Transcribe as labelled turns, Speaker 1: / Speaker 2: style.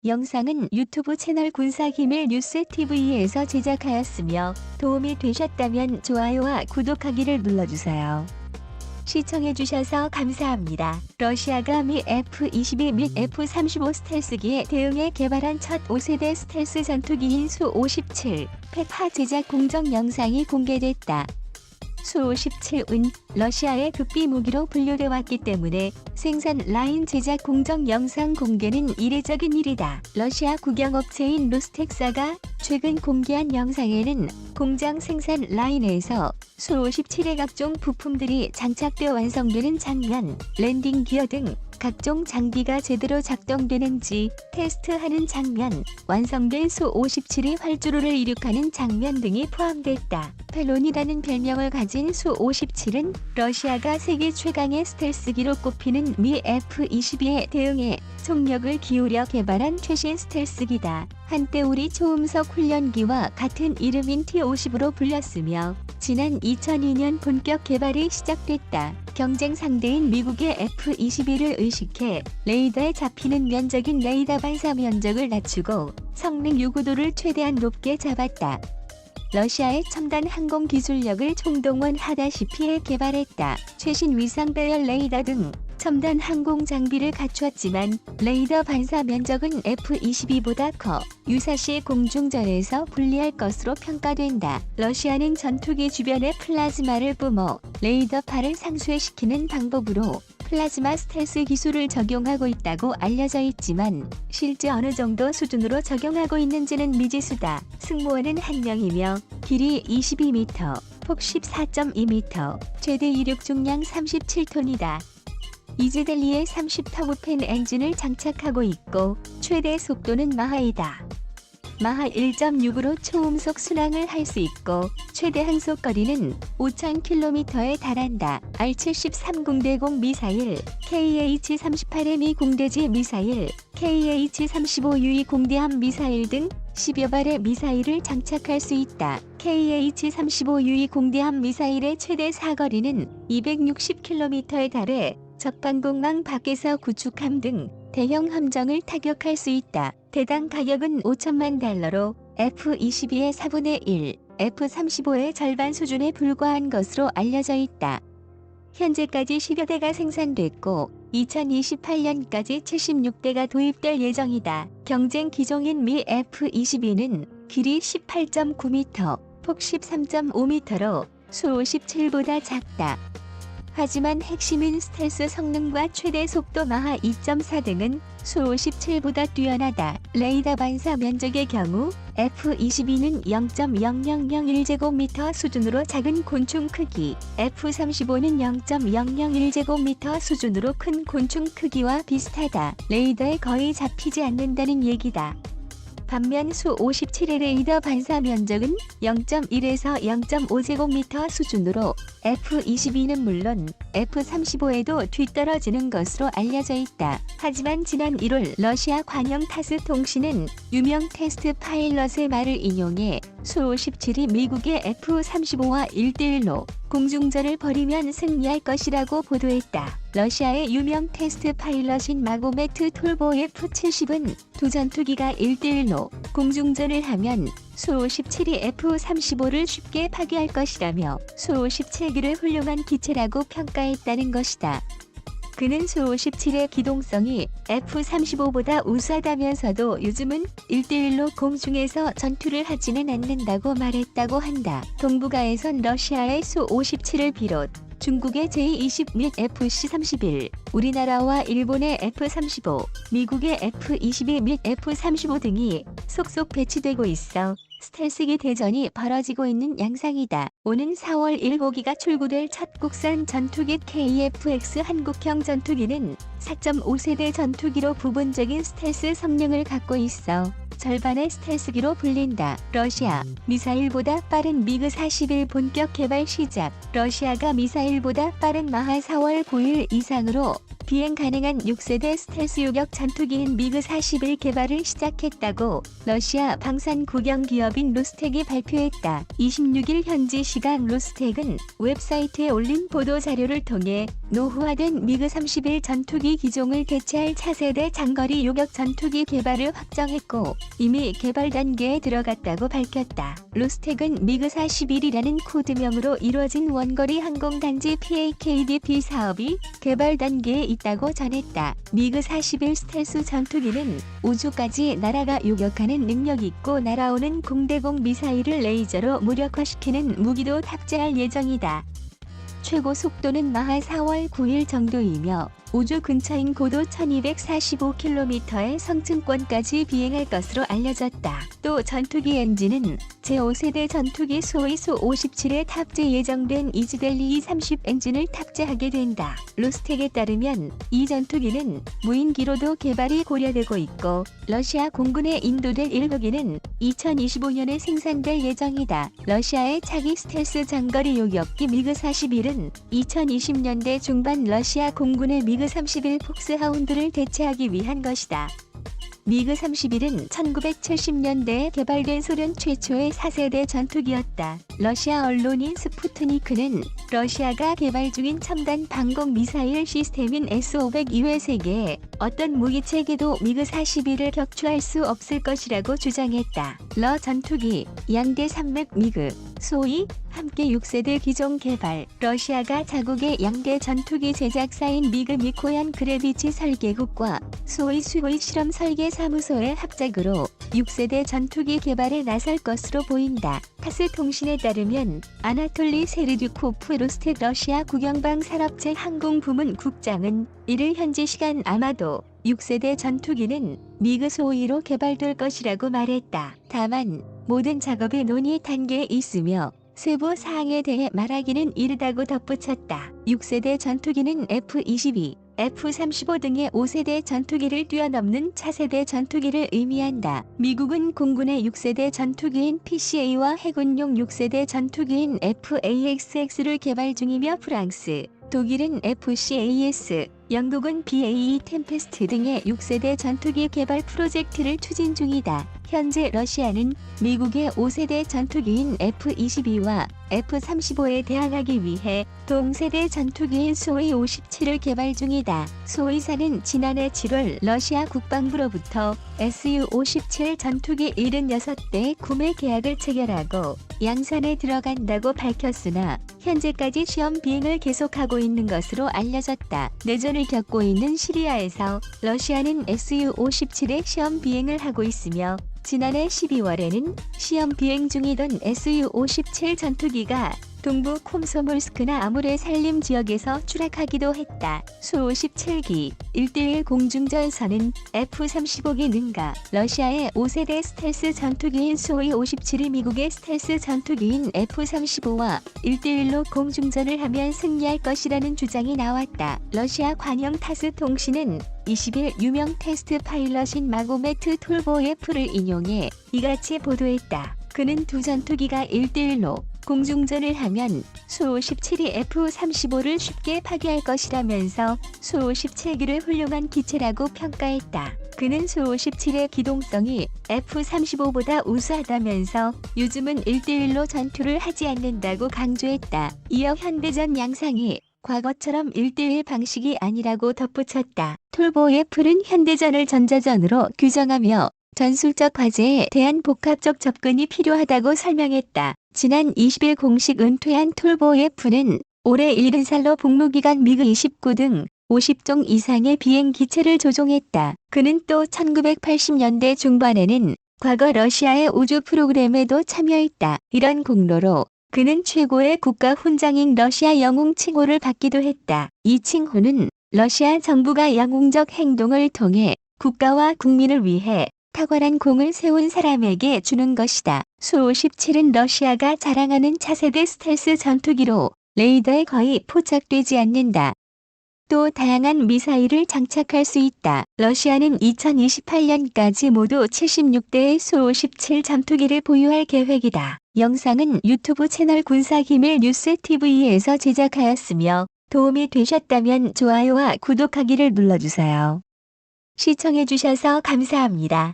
Speaker 1: 영상은 유튜브 채널 군사기밀 뉴스TV에서 제작하였으며 도움이 되셨다면 좋아요와 구독하기를 눌러주세요. 시청해주셔서 감사합니다. 러시아가 미 F-22 및 F-35 스텔스기에 대응해 개발한 첫 5세대 스텔스 전투기인 수-57 페파 제작 공정 영상이 공개됐다. 수-57은 러시아의 극비 무기로 분류돼 왔기 때문에 생산 라인 제작 공정 영상 공개는 이례적인 일이다. 러시아 국영업체인 루스텍사가 최근 공개한 영상에는 공장 생산 라인에서 수-57의 각종 부품들이 장착되어 완성되는 장면, 랜딩 기어 등 각종 장비가 제대로 작동되는지 테스트하는 장면, 완성된 수-57이 활주로를 이륙하는 장면 등이 포함됐다. 펠론이라는 별명을 가진 수-57은 러시아가 세계 최강의 스텔스기로 꼽히는 미 F-22에 대응해 총력을 기울여 개발한 최신 스텔스기다. 한때 우리 초음속 훈련기와 같은 이름인 T-50으로 불렸으며 지난 2002년 본격 개발이 시작됐다. 경쟁 상대인 미국의 F-22를 의식해 레이더에 잡히는 면적인 레이더 발사 면적을 낮추고 성능 요구도를 최대한 높게 잡았다. 러시아의 첨단 항공 기술력을 총동원하다시피 해 개발했다. 최신 위상 배열 레이더 등 첨단 항공 장비를 갖추었지만 레이더 발사 면적은 F-22보다 커 유사시 공중전에서 불리할 것으로 평가된다. 러시아는 전투기 주변에 플라즈마를 뿜어 레이더파를 상쇄시키는 방법으로 플라즈마 스텔스 기술을 적용하고 있다고 알려져 있지만 실제 어느 정도 수준으로 적용하고 있는지는 미지수다. 승무원은 1명이며 길이 22m, 폭 14.2m, 최대 이륙 중량 37톤이다. 이즈델리에 30터보팬 엔진을 장착하고 있고 최대 속도는 마하이다. 마하 1.6으로 초음속 순항을 할 수 있고 최대 항속거리는 5,000km에 달한다. R-73 공대공 미사일, KH-38M 공대지 미사일, KH-35U 공대함 미사일 등 10여 발의 미사일을 장착할 수 있다. KH-35U 공대함 미사일의 최대 사거리는 260km에 달해 적방공망 밖에서 구축함 등 대형 함정을 타격할 수 있다. 대당 가격은 $5천만, F-22의 4분의 1, F-35의 절반 수준에 불과한 것으로 알려져 있다. 현재까지 10여 대가 생산됐고 2028년까지 76대가 도입될 예정이다. 경쟁 기종인 미 F-22는 길이 18.9m, 폭 13.5m로 수-57보다 작다. 하지만 핵심인 스텔스 성능과 최대 속도 마하 2.4 등은 수-57보다 뛰어나다. 레이더 반사 면적의 경우 F-22는 0.0001제곱미터 수준으로 작은 곤충 크기, F-35는 0.001제곱미터 수준으로 큰 곤충 크기와 비슷하다. 레이더에 거의 잡히지 않는다는 얘기다. 반면 수-57의 레이더 반사 면적은 0.1에서 0.5제곱미터 수준으로 F-22는 물론 F-35에도 뒤떨어지는 것으로 알려져 있다. 하지만 지난 1월 러시아 관영 타스 통신은 유명 테스트 파일럿의 말을 인용해 수-57이 미국의 F-35와 1대1로 공중전을 벌이면 승리할 것이라고 보도했다. 러시아의 유명 테스트 파일럿인 마고메트 톨보의 F-70은 두 전투기가 1대1로 공중전을 하면 수-57이 F-35를 쉽게 파괴할 것이라며 수-17기를 훌륭한 기체라고 평가했다는 것이다. 그는 수-57의 기동성이 F-35보다 우수하다면서도 요즘은 1대1로 공중에서 전투를 하지는 않는다고 말했다고 한다. 동북아에선 러시아의 수-57을 비롯 중국의 J-20 및 FC-31, 우리나라와 일본의 F-35, 미국의 F-22 및 F-35 등이 속속 배치되고 있어 스텔스기 대전이 벌어지고 있는 양상이다. 오는 4월 1호기가 출고될 첫 국산 전투기 KF-X 한국형 전투기는 4.5세대 전투기로 부분적인 스텔스 성능을 갖고 있어 절반의 스텔스기로 불린다. 러시아, 미사일보다 빠른 미그-41 본격 개발 시작. 러시아가 미사일보다 빠른 마하 4월 9일 이상으로 비행 가능한 6세대 스텔스 요격 전투기인 미그-41 개발을 시작했다고 러시아 방산 국영 기업인 루스텍이 발표했다. 26일 현지 시간 루스텍은 웹사이트에 올린 보도 자료를 통해 노후화된 미그 31 전투기 기종을 대체할 차세대 장거리 요격 전투기 개발을 확정했고 이미 개발 단계에 들어갔다고 밝혔다. 로스텍은 미그 41이라는 코드명으로 이루어진 원거리 항공단지 PAKDP 사업이 개발 단계에 있다고 전했다. 미그 41 스텔스 전투기는 우주까지 날아가 요격하는 능력이 있고 날아오는 공대공 미사일을 레이저로 무력화시키는 무기도 탑재할 예정이다. 최고 속도는 마하 4월 9일 정도이며 우주 근처인 고도 1245km의 성층권까지 비행할 것으로 알려졌다. 또 전투기 엔진은 제5세대 전투기 소위 수-57에 탑재 예정된 이즈벨리 E30 엔진을 탑재하게 된다. 로스텍에 따르면 이 전투기는 무인기로도 개발이 고려되고 있고 러시아 공군에 인도될 1호기는 2025년에 생산될 예정이다. 러시아의 차기 스텔스 장거리 요격기 미그 41은 2020년대 중반 러시아 공군의 미그 31 폭스하운드를 대체하기 위한 것이다. 미그 31은 1970년대에 개발된 소련 최초의 4세대 전투기였다. 러시아 언론인 스푸트니크는 러시아가 개발 중인 첨단 방공 미사일 시스템인 S-500 이외 세계의 어떤 무기체계도 미그 41을 격추할 수 없을 것이라고 주장했다. 러 전투기, 양대 산맥 미그, 소위 함께 6세대 기종 개발. 러시아가 자국의 양대 전투기 제작사인 미그 미코얀 그레비치 설계국과 소위 수호익 실험 설계 사무소의 합작으로 6세대 전투기 개발에 나설 것으로 보인다. 타스 통신에 따르면 아나톨리 세르듀코프 로스텍 러시아 국영방 산업체 항공부문 국장은 이를 현지 시간 아마도 6세대 전투기는 미그 소위로 개발될 것이라고 말했다. 다만 모든 작업이 논의 단계에 있으며 세부 사항에 대해 말하기는 이르다고 덧붙였다. 6세대 전투기는 F-22, F-35 등의 5세대 전투기를 뛰어넘는 차세대 전투기를 의미한다. 미국은 공군의 6세대 전투기인 PCA와 해군용 6세대 전투기인 F-AXX를 개발 중이며 프랑스, 독일은 FCAS, 영국은 BAE 템페스트 등의 6세대 전투기 개발 프로젝트를 추진 중이다. 현재 러시아는 미국의 5세대 전투기인 F-22와 F-35에 대항하기 위해 동세대 전투기인 소위-57을 개발 중이다. 소위사는 지난해 7월 러시아 국방부로부터 Su-57 전투기 76대 구매 계약을 체결하고 양산에 들어간다고 밝혔으나 현재까지 시험 비행을 계속하고 있는 것으로 알려졌다. 내전을 겪고 있는 시리아에서 러시아는 Su-57의 시험 비행을 하고 있으며 지난해 12월에는 시험 비행 중이던 Su-57 전투기가 동부 콤소몰스크나 아무레 살림 지역에서 추락하기도 했다. 수-57기 1:1 공중전선은 F-35기 능가, 러시아의 5세대 스텔스 전투기인 수-57이 미국의 스텔스 전투기인 F-35와 1:1로 공중전을 하면 승리할 것이라는 주장이 나왔다. 러시아 관영 타스 통신은 20일 유명 테스트 파일럿인 마고메트 톨보예프를 인용해 이같이 보도했다. 그는 두 전투기가 1:1로 공중전을 하면 수-57이 F-35를 쉽게 파괴할 것이라면서 수-57기를 훌륭한 기체라고 평가했다. 그는 수-57의 기동성이 F-35보다 우수하다면서 요즘은 1:1로 전투를 하지 않는다고 강조했다. 이어 현대전 양상이 과거처럼 1:1 방식이 아니라고 덧붙였다. 톨보예프는 현대전을 전자전으로 규정하며 전술적 과제에 대한 복합적 접근이 필요하다고 설명했다. 지난 20일 공식 은퇴한 톨보예프는 올해 70살로 복무기간 미그 29 등 50종 이상의 비행 기체를 조종했다. 그는 또 1980년대 중반에는 과거 러시아의 우주 프로그램에도 참여했다. 이런 공로로 그는 최고의 국가 훈장인 러시아 영웅 칭호를 받기도 했다. 이 칭호는 러시아 정부가 영웅적 행동을 통해 국가와 국민을 위해 탁월한 공을 세운 사람에게 주는 것이다. 수-57은 러시아가 자랑하는 차세대 스텔스 전투기로 레이더에 거의 포착되지 않는다. 또 다양한 미사일을 장착할 수 있다. 러시아는 2028년까지 모두 76대의 수-57 전투기를 보유할 계획이다. 영상은 유튜브 채널 군사기밀 뉴스 TV에서 제작하였으며 도움이 되셨다면 좋아요와 구독하기를 눌러주세요. 시청해주셔서 감사합니다.